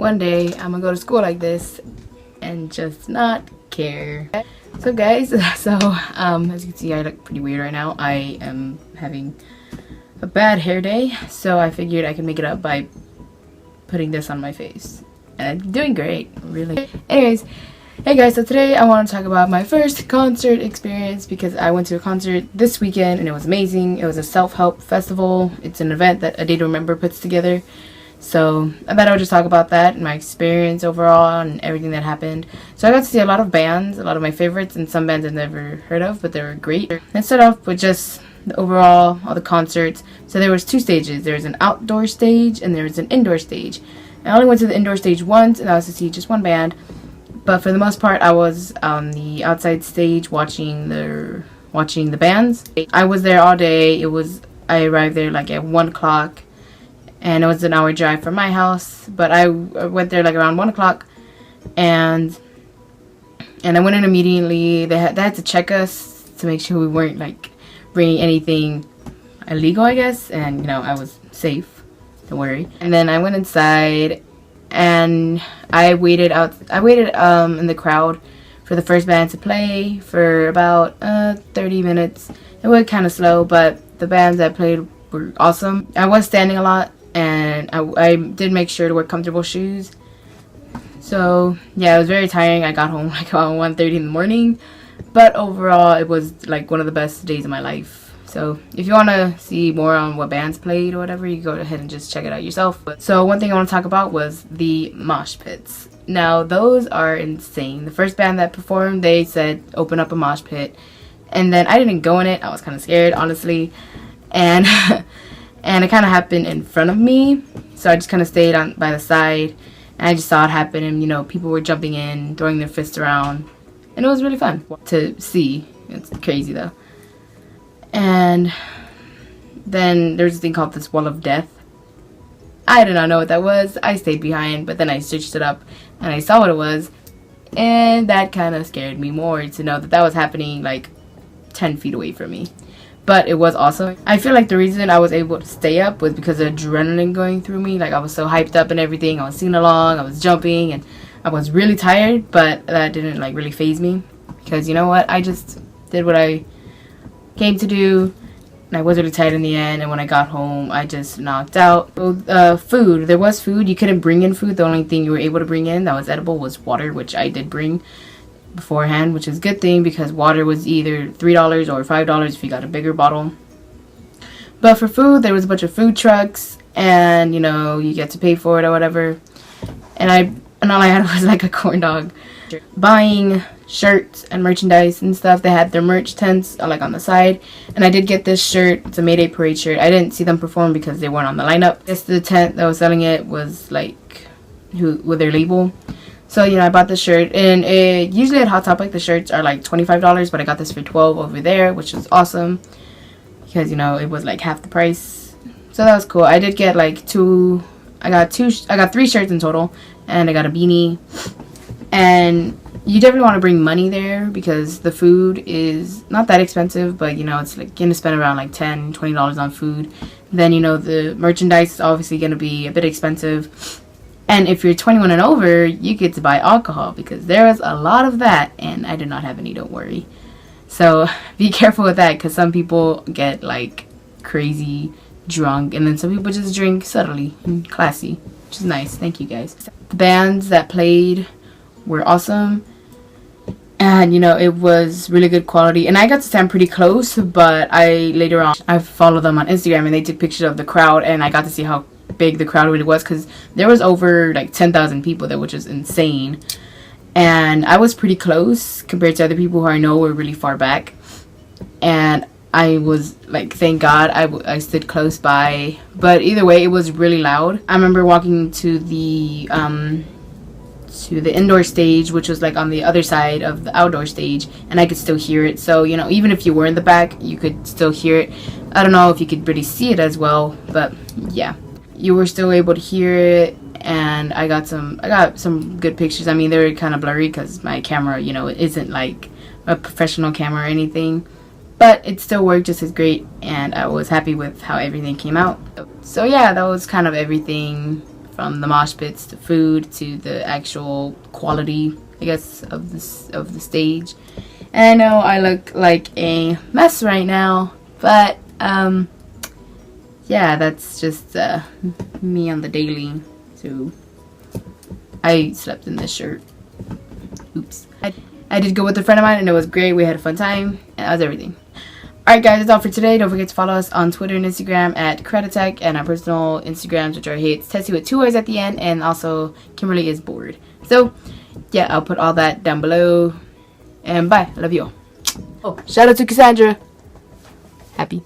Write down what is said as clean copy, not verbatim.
one day I'm gonna go to school like this and just not care. So guys, as you can see, I look pretty weird right now. I am having a bad hair day, so I figured I could make it up by putting this on my face. And I'm doing great, really. Anyways, hey guys, so today I want to talk about my first concert experience because I went to a concert this weekend and it was amazing. It was a self-help festival. It's an event that A Day to Remember puts together. So I thought I would just talk about that and my experience overall and everything that happened. So I got to see a lot of bands, a lot of my favorites, and some bands I've never heard of, but they were great. Let's start off with just the overall, all the concerts. So there was two stages. There was an outdoor stage and there was an indoor stage. I only went to the indoor stage once, and I was to see just one band. But for the most part, I was on the outside stage watching the bands. I was there all day. I arrived there like at 1 o'clock. And it was an hour drive from my house, but I went there like around 1 o'clock, and I went in immediately. They had to check us to make sure we weren't like bringing anything illegal, I guess, and you know, I was safe, don't worry. And then I went inside, and I waited in the crowd for the first band to play for about 30 minutes. It was kind of slow, but the bands that played were awesome. I was standing a lot. And I did make sure to wear comfortable shoes. So yeah, it was very tiring. I got home like around 1:30 in the morning. But overall, it was like one of the best days of my life. So if you want to see more on what bands played or whatever, you go ahead and just check it out yourself. So one thing I want to talk about was the mosh pits. Now those are insane. The first band that performed, they said open up a mosh pit. And then I didn't go in it. I was kind of scared, honestly. And and it kind of happened in front of me, so I just kind of stayed by the side, and I just saw it happen, and you know, people were jumping in, throwing their fists around, and it was really fun to see. It's crazy though. And then there's this thing called this wall of death. I did not know what that was. I stayed behind, but then I searched it up, and I saw what it was, and that kind of scared me more to know that that was happening like 10 feet away from me. But it was awesome. I feel like the reason I was able to stay up was because of adrenaline going through me. Like I was so hyped up and everything. I was singing along, I was jumping, and I was really tired, but that didn't like really faze me. Because you know what? I just did what I came to do, and I was really tired in the end, and when I got home, I just knocked out. So, food. There was food. You couldn't bring in food. The only thing you were able to bring in that was edible was water, which I did bring beforehand, which is a good thing because water was either $3 or $5 if you got a bigger bottle. But for food, there was a bunch of food trucks, and you know, you get to pay for it or whatever. And all I had was like a corn dog. Buying shirts and merchandise and stuff. They had their merch tents like on the side, and I did get this shirt. It's a Mayday Parade shirt. I didn't see them perform because they weren't on the lineup. Just the tent that was selling it was like with their label. So, you know, I bought this shirt, and usually at Hot Topic the shirts are like $25, but I got this for $12 over there, which was awesome because, you know, it was like half the price. So that was cool. I did get like I got 3 shirts in total, and I got a beanie. And you definitely want to bring money there because the food is not that expensive, but you know, it's like going to spend around like $10, $20 on food. Then, you know, the merchandise is obviously going to be a bit expensive. And if you're 21 and over, you get to buy alcohol because there is a lot of that, and I did not have any, don't worry. So be careful with that because some people get like crazy drunk, and then some people just drink subtly and classy, which is nice. Thank you guys. The bands that played were awesome, and you know, it was really good quality, and I got to stand pretty close, but later on I followed them on Instagram, and they took pictures of the crowd, and I got to see how big the crowd really was because there was over like 10,000 people there, which is insane. And I was pretty close compared to other people who I know were really far back, and I was like, thank God I stood close by. But either way, it was really loud. I remember walking to the indoor stage, which was like on the other side of the outdoor stage, and I could still hear it. So, you know, even if you were in the back, you could still hear it. I don't know if you could really see it as well, but yeah, you were still able to hear it. And I got some good pictures. I mean, they were kind of blurry because my camera, you know, it isn't like a professional camera or anything, but it still worked just as great, and I was happy with how everything came out. So yeah, that was kind of everything from the mosh pits to food to the actual quality, I guess, of the stage. And I know I look like a mess right now, but yeah, that's just me on the daily. So I slept in this shirt. Oops. I did go with a friend of mine and it was great. We had a fun time and that was everything. Alright guys, that's all for today. Don't forget to follow us on Twitter and Instagram at Creditech, and our personal Instagrams, which are It's Tessie with 2 R's at the end, and also Kimberly is bored. So yeah, I'll put all that down below. And bye. I love you all. Oh, shout out to Cassandra. Happy.